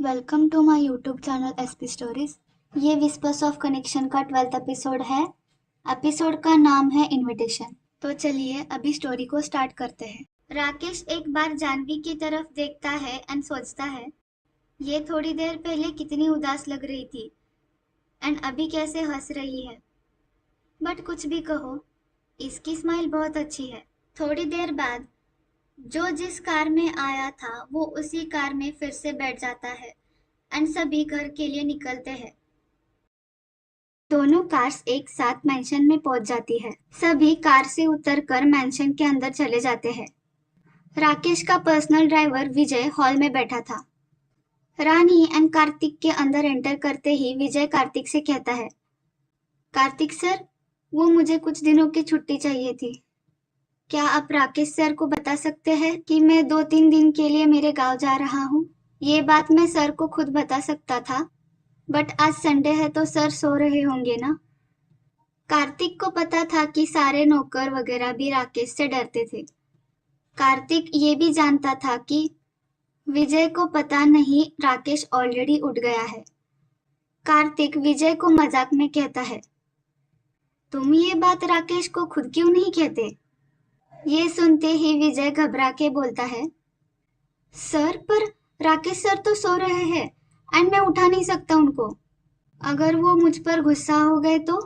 Welcome to my YouTube channel SP stories. ये whispers of connection का 12th episode है। Episode का नाम है इनविटेशन। तो चलिए अभी स्टोरी को स्टार्ट करते हैं। राकेश एक बार जानवी की तरफ देखता है एंड सोचता है, ये थोड़ी देर पहले कितनी उदास लग रही थी एंड अभी कैसे हंस रही है। बट कुछ भी कहो, इसकी स्माइल बहुत अच्छी है। थोड़ी देर बाद जो जिस कार में आया था वो उसी कार में फिर से बैठ जाता है एंड सभी घर के लिए निकलते हैं। दोनों कार्स एक साथ मेंशन में पहुंच जाती है। सभी कार से उतरकर मेंशन के अंदर चले जाते हैं। राकेश का पर्सनल ड्राइवर विजय हॉल में बैठा था। रानी एंड कार्तिक के अंदर एंटर करते ही विजय कार्तिक से कहता है, कार्तिक सर, वो मुझे कुछ दिनों की छुट्टी चाहिए थी। क्या आप राकेश सर को बता सकते हैं कि मैं 2-3 दिन के लिए मेरे गांव जा रहा हूँ। ये बात मैं सर को खुद बता सकता था, बट आज संडे है तो सर सो रहे होंगे ना। कार्तिक को पता था कि सारे नौकर वगैरह भी राकेश से डरते थे। कार्तिक ये भी जानता था कि विजय को पता नहीं राकेश ऑलरेडी उठ गया है। कार्तिक विजय को मजाक में कहता है, तुम ये बात राकेश को खुद क्यों नहीं कहते। ये सुनते ही विजय घबरा के बोलता है, सर पर राकेश सर तो सो रहे हैं एंड मैं उठा नहीं सकता उनको। अगर वो मुझ पर गुस्सा हो गए तो।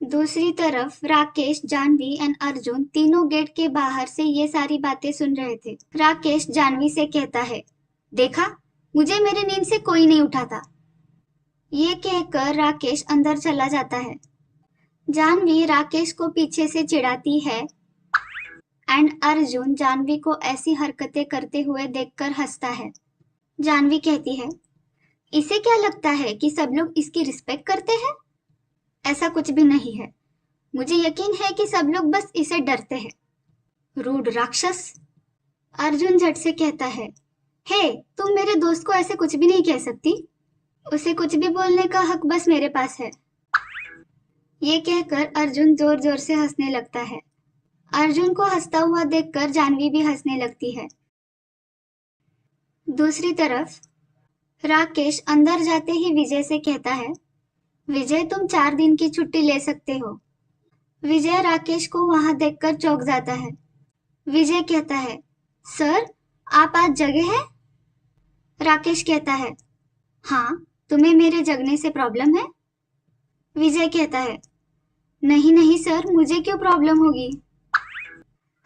दूसरी तरफ राकेश, जानवी एंड अर्जुन तीनों गेट के बाहर से ये सारी बातें सुन रहे थे। राकेश जानवी से कहता है, देखा, मुझे मेरी नींद से कोई नहीं उठाता। ये कहकर राकेश अंदर चला जाता है। जानवी राकेश को पीछे से चिढ़ाती है एंड अर्जुन जानवी को ऐसी हरकतें करते हुए देखकर हंसता है। जानवी कहती है, इसे क्या लगता है कि सब लोग इसकी रिस्पेक्ट करते हैं। ऐसा कुछ भी नहीं है। मुझे यकीन है कि सब लोग बस इसे डरते हैं। रूड राक्षस। अर्जुन झट से कहता है, हे, तुम मेरे दोस्त को ऐसे कुछ भी नहीं कह सकती। उसे कुछ भी बोलने का हक बस मेरे पास है। ये कहकर अर्जुन जोर जोर से हंसने लगता है। अर्जुन को हंसता हुआ देखकर जानवी भी हंसने लगती है। दूसरी तरफ राकेश अंदर जाते ही विजय से कहता है, विजय, तुम 4 दिन की छुट्टी ले सकते हो। विजय राकेश को वहां देखकर चौंक जाता है। विजय कहता है, सर, आप आज जगे हैं। राकेश कहता है, हाँ, तुम्हें मेरे जगने से प्रॉब्लम है। विजय कहता है, नहीं नहीं सर, मुझे क्यों प्रॉब्लम होगी।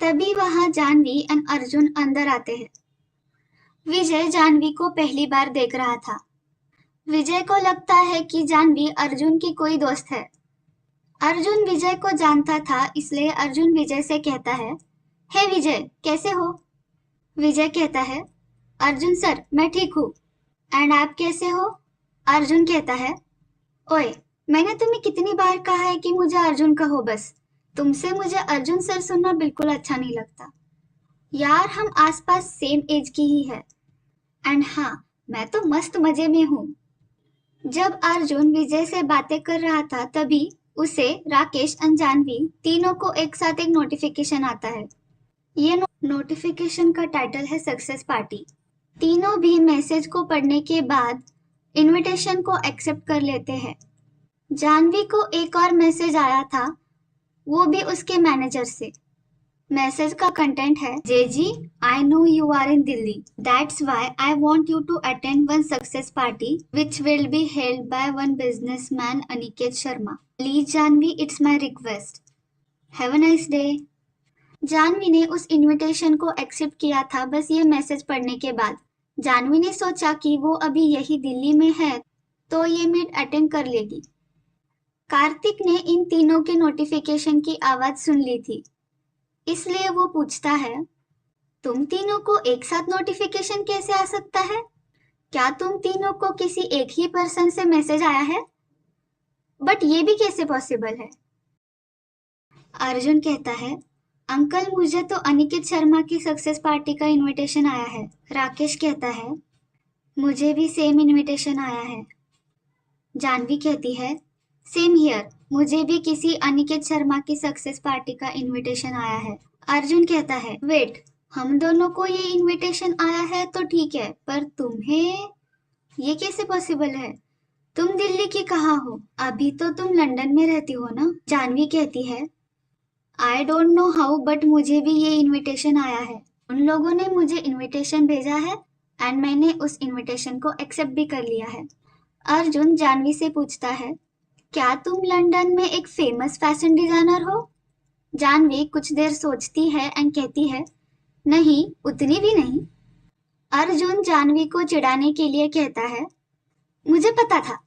तभी वहां जानवी एंड अर्जुन अंदर आते हैं। विजय जानवी को पहली बार देख रहा था। विजय को लगता है कि जानवी अर्जुन की कोई दोस्त है। अर्जुन विजय को जानता था, इसलिए अर्जुन विजय से कहता है, हे विजय, कैसे हो। विजय कहता है, अर्जुन सर, मैं ठीक हूँ। एंड आप कैसे हो। अर्जुन कहता है, ओए, मैंने तुम्हें कितनी बार कहा है कि मुझे अर्जुन कहो बस। तुमसे मुझे अर्जुन सर सुनना बिल्कुल अच्छा नहीं लगता। यार, हम आसपास सेम एज की ही है। एंड हाँ, मैं तो मस्त मजे में हूँ। जब अर्जुन विजय से बातें कर रहा था तभी उसे राकेश और जानवी तीनों को एक साथ एक नोटिफिकेशन आता है। ये नोटिफिकेशन का टाइटल है सक्सेस पार्टी। तीनों भी मैसेज को पढ़ने के बाद इनविटेशन को एक्सेप्ट कर लेते हैं। जानवी को एक और मैसेज आया था, वो भी उसके मैनेजर से। मैसेज का कंटेंट है, JG, I know you are in Delhi, that's why I want you to attend one success party which will be held by one businessman Aniket Sharma. Please Janvi, it's my request, have a nice day. Janvi ने उस invitation को accept किया था बस ये message पढ़ने के बाद। जानवी ने सोचा कि वो अभी यही दिल्ली में है तो ये मीट अटेंड कर लेगी। कार्तिक ने इन तीनों के नोटिफिकेशन की आवाज सुन ली थी, इसलिए वो पूछता है, तुम तीनों को एक साथ नोटिफिकेशन कैसे आ सकता है। क्या तुम तीनों को किसी एक ही पर्सन से मैसेज आया है। बट ये भी कैसे पॉसिबल है। अर्जुन कहता है, अंकल, मुझे तो अनिकेत शर्मा की सक्सेस पार्टी का इनविटेशन आया है। राकेश कहता है, मुझे भी सेम इनविटेशन आया है। जानवी कहती है, सेम हियर, मुझे भी किसी अनिकेत शर्मा की सक्सेस पार्टी का इनविटेशन आया है। अर्जुन कहता है, वेट, हम दोनों को ये इनविटेशन आया है तो ठीक है, पर तुम्हें ये कैसे पॉसिबल है? तुम दिल्ली की कहाँ हो? अभी तो तुम लंदन में रहती हो ना? जानवी कहती है, I don't know how but मुझे भी ये इनविटेशन आया है। उन लोगों ने मुझे इनविटेशन भेजा है एंड मैंने उस इनविटेशन को एक्सेप्ट भी कर लिया है। अर्जुन जानवी से पूछता है, क्या तुम लंदन में एक फेमस फैशन डिजाइनर हो? जानवी कुछ देर सोचती है एंड कहती है, नहीं, उतनी भी नहीं। अर्जुन जानवी को चिढ़ाने के लिए कहता है, मुझे पता था,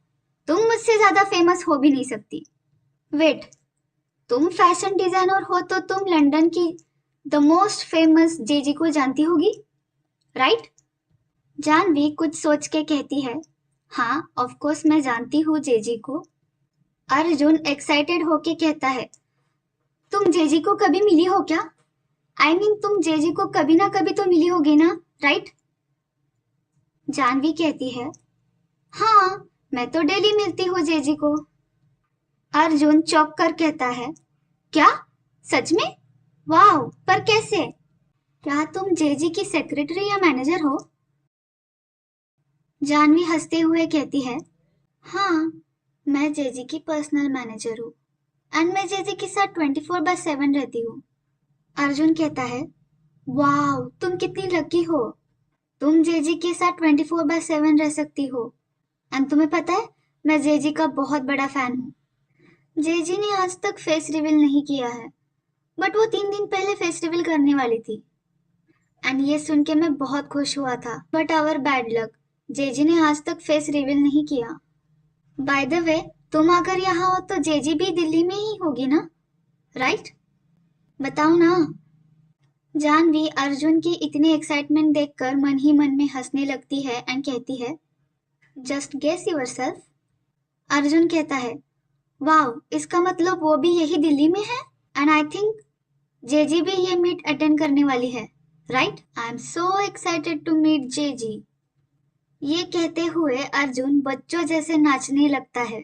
तुम मुझसे ज्यादा फेमस हो भी नहीं सकती। वेट, तुम फैशन डिजाइनर हो तो तुम लंदन की द मोस्ट फेमस जेजी को जानती होगी, राइट? जानवी कुछ सोच के कहती है, हाँ, ऑफ कोर्स मैं जानती हूँ जेजी को। अर्जुन एक्साइटेड होके कहता है, तुम जेजी को कभी मिली हो क्या? आई मीन तुम जेजी को कभी ना कभी तो मिली होगी ना, राइट? जानवी कहती है, हाँ, मैं तो डेली मिलती हूँ जेजी को। अर्जुन चौंक कर कहता है, क्या? सच में? वाह, पर कैसे? क्या तुम जेजी की सेक्रेटरी या मैनेजर हो? जानवी हंसते हुए कहती है, हाँ, मैं जेजी की पर्सनल मैनेजर हूँ एंड मैं जेजी के साथ 24/7 रहती हूँ। अर्जुन कहता है, वाह, तुम कितनी लकी हो, तुम जेजी के साथ 24/7 रह सकती हो। एंड तुम्हें पता है, मैं जेजी का बहुत बड़ा फैन हूँ। जेजी ने आज तक फेस रिवील नहीं किया है, बट वो 3 दिन पहले फेस रिवील करने वाली थी एंड ये सुन के मैं बहुत खुश हुआ था, बट आवर बैड लक, जेजी ने आज तक फेस रिवील नहीं किया। बाय द वे, तुम अगर यहाँ हो तो जेजी भी दिल्ली में ही होगी ना, राइट? बताओ ना। जानवी अर्जुन की इतनी एक्साइटमेंट देखकर मन ही मन में हंसने लगती है एंड कहती है, जस्ट गेस योरसेल्फ। अर्जुन कहता है, वाओ, इसका मतलब वो भी यही दिल्ली में है एंड आई थिंक जेजी भी ये मीट अटेंड करने वाली है, right? I am so excited to meet JG. ये कहते हुए अर्जुन बच्चों जैसे नाचने लगता है।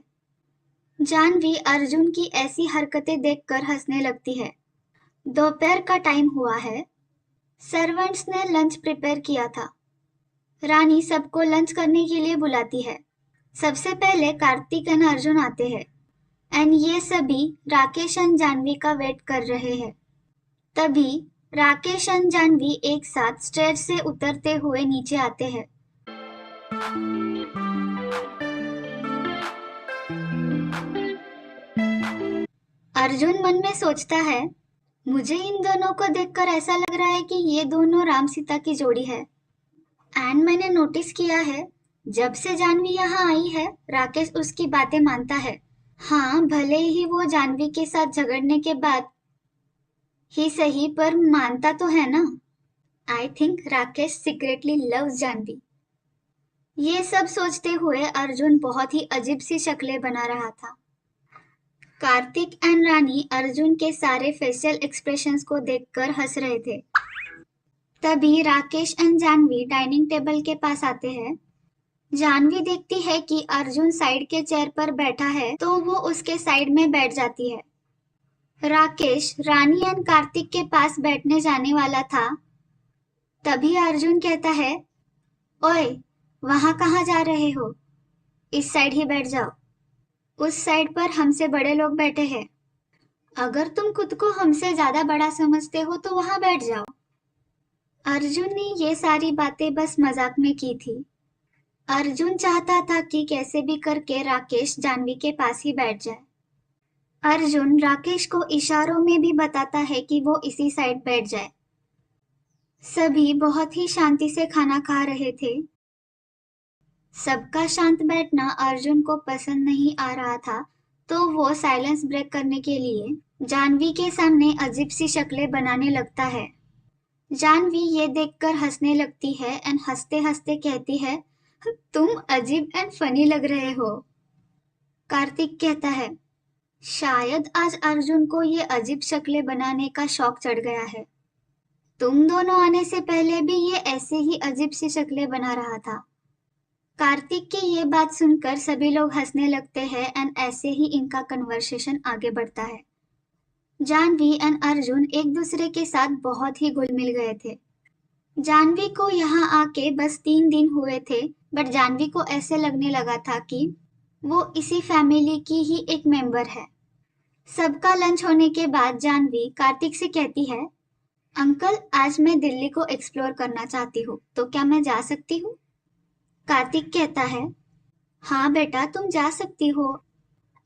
जानवी अर्जुन की ऐसी हरकतें देखकर हंसने लगती है। दोपहर का टाइम हुआ है। सर्वेंट्स ने लंच प्रिपेयर किया था। रानी सबको लंच करने के लिए बुलाती है। सबसे पहले कार्तिक एंड अर्जुन आते हैं एंड ये सभी राकेश एंड जानवी का वेट कर रहे हैं। तभी राकेश एंड जानवी एक साथ स्टेज से उतरते हुए नीचे आते हैं। अर्जुन मन में सोचता है, मुझे इन दोनों को देखकर ऐसा लग रहा है कि ये दोनों राम सीता की जोड़ी है। एंड मैंने नोटिस किया है, जब से जानवी यहाँ आई है, राकेश उसकी बातें मानता है। हाँ, भले ही वो जानवी के साथ झगड़ने के बाद ही सही, पर मानता तो है ना। I think Rakesh secretly loves Janvi. ये सब सोचते हुए अर्जुन बहुत ही अजीब सी शक्लें बना रहा था। कार्तिक एंड रानी अर्जुन के सारे फेशियल एक्सप्रेशंस को देखकर हंस रहे थे। तभी Rakesh and Janvi dining table के पास आते हैं। जानवी देखती है कि अर्जुन साइड के चेयर पर बैठा है तो वो उसके साइड में बैठ जाती है। राकेश रानी एंड कार्तिक के पास बैठने जाने वाला था। तभी अर्जुन कहता है, ओए, वहां कहाँ जा रहे हो? इस साइड ही बैठ जाओ। उस साइड पर हमसे बड़े लोग बैठे हैं। अगर तुम खुद को हमसे ज्यादा बड़ा समझते हो तो वहां बैठ जाओ। अर्जुन ने ये सारी बातें बस मजाक में की थी। अर्जुन चाहता था कि कैसे भी करके राकेश जानवी के पास ही बैठ जाए। अर्जुन राकेश को इशारों में भी बताता है कि वो इसी साइड बैठ जाए। सभी बहुत ही शांति से खाना खा रहे थे। सबका शांत बैठना अर्जुन को पसंद नहीं आ रहा था, तो वो साइलेंस ब्रेक करने के लिए जानवी के सामने अजीब सी शक्लें बनाने लगता है। जानवी ये देखकर हंसने लगती है एंड हंसते हंसते कहती है, तुम अजीब एंड फनी लग रहे हो। कार्तिक कहता है, शायद आज अर्जुन को ये अजीब शक्लें बनाने का शौक चढ़ गया है। तुम दोनों आने से पहले भी ये ऐसे ही अजीब सी शक्लें बना रहा था। कार्तिक की ये बात सुनकर सभी लोग हंसने लगते हैं एंड ऐसे ही इनका कन्वर्सेशन आगे बढ़ता है। जानवी एंड अर्जुन एक दूसरे के साथ बहुत ही घुल मिल गए थे। जानवी को यहाँ आके बस 3 दिन हुए थे, बट जानवी को ऐसे लगने लगा था कि वो इसी फैमिली की ही एक मेंबर है। सबका लंच होने के बाद जानवी कार्तिक से कहती है, अंकल आज मैं दिल्ली को एक्सप्लोर करना चाहती हूँ, तो क्या मैं जा सकती हूँ? कार्तिक कहता है, हाँ बेटा तुम जा सकती हो।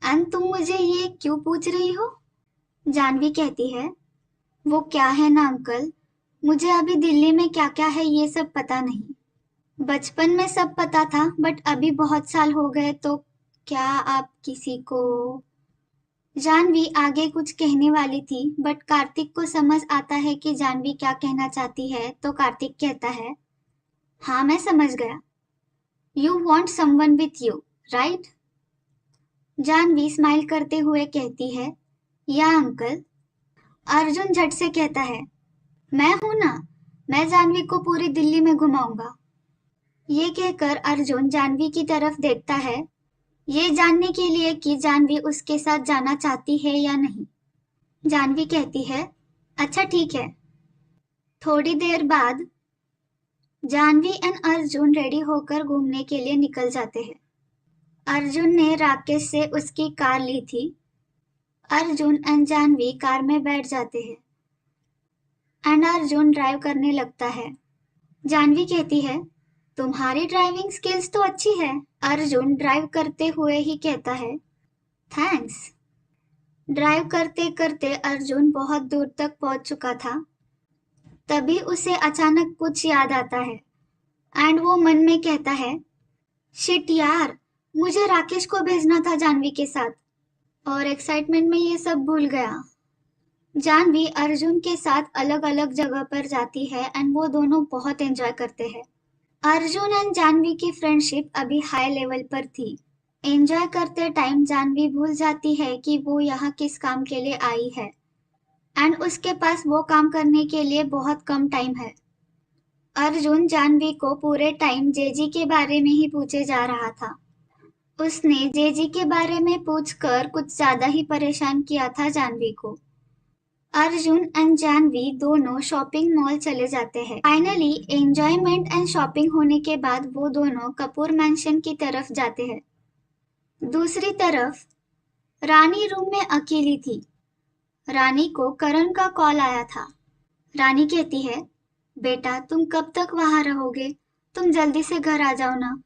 एंड तुम मुझे ये क्यों पूछ रही हो? जानवी कहती है, वो क्या है ना अंकल, मुझे अभी दिल्ली में क्या क्या है ये सब पता नहीं। बचपन में सब पता था, बट अभी बहुत साल हो गए, तो क्या आप किसी को। जानवी आगे कुछ कहने वाली थी, बट कार्तिक को समझ आता है कि जानवी क्या कहना चाहती है, तो कार्तिक कहता है, हाँ मैं समझ गया। You want someone with you, right? Janvi smile करते हुए कहती है, या अंकल। अर्जुन झट से कहता है, मैं हूं ना, मैं जानवी को पूरी दिल्ली में घुमाऊंगा। ये कहकर अर्जुन जानवी की तरफ देखता है, ये जानने के लिए कि जानवी उसके साथ जाना चाहती है या नहीं। जानवी कहती है, अच्छा ठीक है। थोड़ी देर बाद जानवी एंड अर्जुन रेडी होकर घूमने के लिए निकल जाते हैं। अर्जुन ने राकेश से उसकी कार ली थी। अर्जुन एंड जानवी कार में बैठ जाते हैं एंड अर्जुन ड्राइव करने लगता है। जानवी कहती है, तुम्हारी ड्राइविंग स्किल्स तो अच्छी है। अर्जुन ड्राइव करते हुए ही कहता है, थैंक्स। ड्राइव करते करते अर्जुन बहुत दूर तक पहुंच चुका था। तभी उसे अचानक कुछ याद आता है एंड वो मन में कहता है, शिट यार, मुझे राकेश को भेजना था जानवी के साथ, और एक्साइटमेंट में ये सब भूल गया। जानवी अर्जुन के साथ अलग अलग जगह पर जाती है एंड वो दोनों बहुत एंजॉय करते हैं। अर्जुन एंड जानवी की फ्रेंडशिप अभी हाई लेवल पर थी। एंजॉय करते टाइम जानवी भूल जाती है कि वो यहाँ किस काम के लिए आई है एंड उसके पास वो काम करने के लिए बहुत कम टाइम है। अर्जुन जानवी को पूरे टाइम जेजी के बारे में ही पूछे जा रहा था। उसने जेजी के बारे में पूछकर कुछ ज्यादा ही परेशान किया था जानवी को। अर्जुन एंड जानवी दोनों शॉपिंग मॉल चले जाते हैं। फाइनली एंजॉयमेंट एंड शॉपिंग होने के बाद वो दोनों कपूर मैंशन की तरफ जाते हैं। दूसरी तरफ रानी रूम में अकेली थी। रानी को करण का कॉल आया था। रानी कहती है, बेटा तुम कब तक वहां रहोगे, तुम जल्दी से घर आ जाओ ना।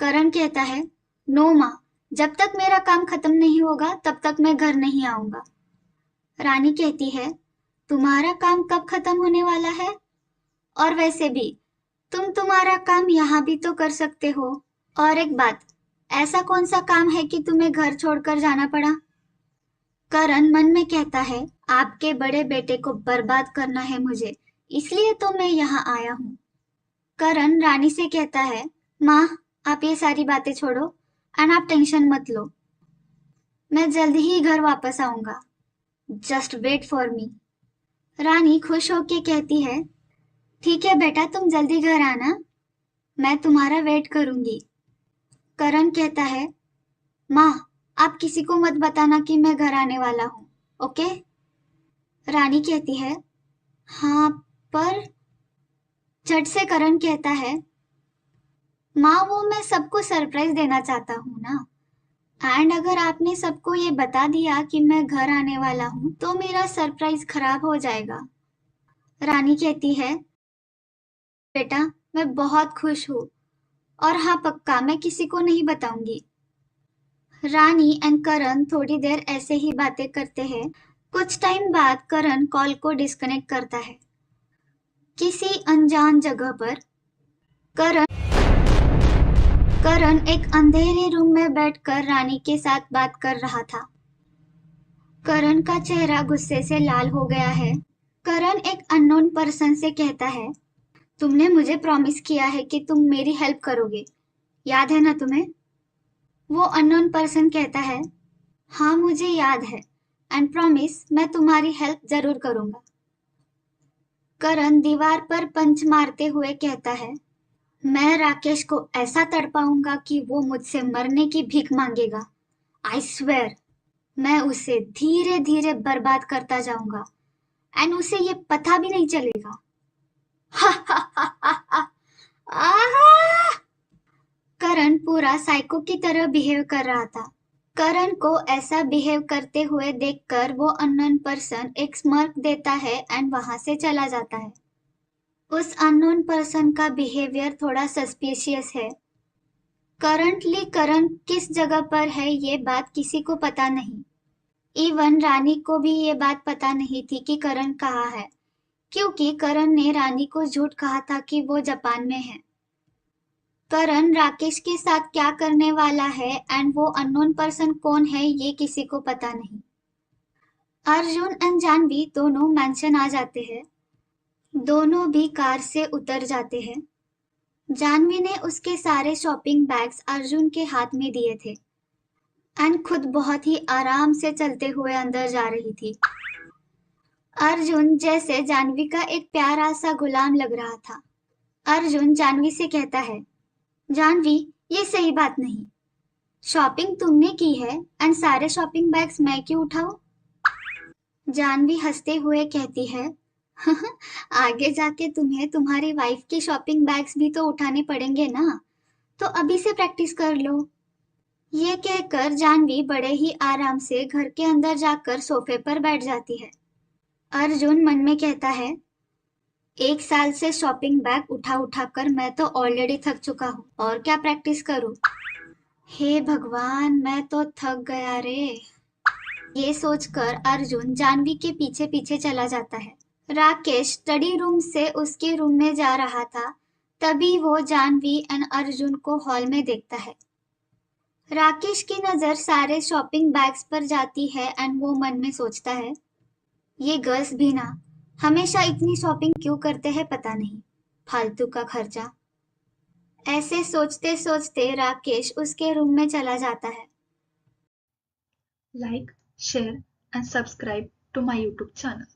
करण कहता है, नो माँ, जब तक मेरा काम खत्म नहीं होगा तब तक मैं घर नहीं आऊंगा। रानी कहती है, तुम्हारा काम कब खत्म होने वाला है? और वैसे भी तुम तुम्हारा काम यहाँ भी तो कर सकते हो। और एक बात, ऐसा कौन सा काम है कि तुम्हें घर छोड़कर जाना पड़ा? करण मन में कहता है, आपके बड़े बेटे को बर्बाद करना है मुझे, इसलिए तो मैं यहाँ आया हूँ। करण रानी से कहता है, माँ आप ये सारी बातें छोड़ो एंड आप टेंशन मत लो, मैं जल्द ही घर वापस आऊंगा, जस्ट वेट फॉर मी। रानी खुश होके कहती है, ठीक है बेटा तुम जल्दी घर आना, मैं तुम्हारा वेट करूंगी। करण कहता है, माँ आप किसी को मत बताना कि मैं घर आने वाला हूँ, ओके? रानी कहती है, हाँ पर। झट से करण कहता है, माँ वो मैं सबको सरप्राइज देना चाहता हूँ ना, एंड अगर आपने सबको ये बता दिया कि मैं घर आने वाला हूँ तो मेरा सरप्राइज खराब हो जाएगा। रानी कहती है, बेटा मैं बहुत खुश हूँ, और हाँ पक्का मैं किसी को नहीं बताऊंगी। रानी एंड करण थोड़ी देर ऐसे ही बातें करते हैं। कुछ टाइम बाद करण कॉल को डिस्कनेक्ट करता है। किसी अनजान जगह पर करण एक अंधेरे रूम में बैठकर रानी के साथ बात कर रहा था। करण का चेहरा गुस्से से लाल हो गया है। करण एक अननोन पर्सन से कहता है, तुमने मुझे प्रॉमिस किया है कि तुम मेरी हेल्प करोगे, याद है ना तुम्हें? वो अननोन पर्सन कहता है, हाँ मुझे याद है एंड प्रॉमिस मैं तुम्हारी हेल्प जरूर करूंगा। करण दीवार पर पंच मारते हुए कहता है, मैं राकेश को ऐसा तड़पाऊंगा कि वो मुझसे मरने की भीख मांगेगा। आई स्वेयर, मैं उसे धीरे धीरे बर्बाद करता जाऊंगा एंड उसे ये पता भी नहीं चलेगा। आहा! करण पूरा साइको की तरह बिहेव कर रहा था। करण को ऐसा बिहेव करते हुए देखकर वो अननोन पर्सन एक स्मर्क देता है एंड वहां से चला जाता है। उस अननोन पर्सन का बिहेवियर थोड़ा सस्पिशियस है। करंटली करण किस जगह पर है ये बात किसी को पता नहीं। इवन रानी को भी ये बात पता नहीं थी कि करण कहाँ है, क्योंकि करण ने रानी को झूठ कहा था कि वो जापान में है। करण राकेश के साथ क्या करने वाला है एंड वो अननोन पर्सन कौन है ये किसी को पता नहीं। अर्जुन एंड जानवी दोनों मेंशन आ जाते हैं। दोनों भी कार से उतर जाते हैं। जानवी ने उसके सारे शॉपिंग बैग्स अर्जुन के हाथ में दिए थे एंड खुद बहुत ही आराम से चलते हुए अंदर जा रही थी। अर्जुन जैसे जानवी का एक प्यारा सा गुलाम लग रहा था। अर्जुन जानवी से कहता है, जानवी, ये सही बात नहीं। शॉपिंग तुमने की है एंड सारे शॉपिंग बैग्स मैं क्यों उठाऊं? जानवी हंसते हुए कहती है, आगे जाके तुम्हें तुम्हारी वाइफ की शॉपिंग बैग्स भी तो उठाने पड़ेंगे ना, तो अभी से प्रैक्टिस कर लो। ये कहकर जानवी बड़े ही आराम से घर के अंदर जाकर सोफे पर बैठ जाती है। अर्जुन मन में कहता है, 1 साल से शॉपिंग बैग उठा उठा कर मैं तो ऑलरेडी थक चुका हूँ, और क्या प्रैक्टिस करूँ? हे भगवान, मैं तो थक गया रे। ये सोचकर अर्जुन जानवी के पीछे पीछे चला जाता है। राकेश स्टडी रूम से उसके रूम में जा रहा था, तभी वो जानवी एंड अर्जुन को हॉल में देखता है। राकेश की नजर सारे शॉपिंग बैग्स पर जाती है एंड वो मन में सोचता है, ये गर्ल्स भी ना हमेशा इतनी शॉपिंग क्यों करते हैं पता नहीं, फालतू का खर्चा। ऐसे सोचते सोचते राकेश उसके रूम में चला जाता है। Like, share and subscribe to my YouTube channel.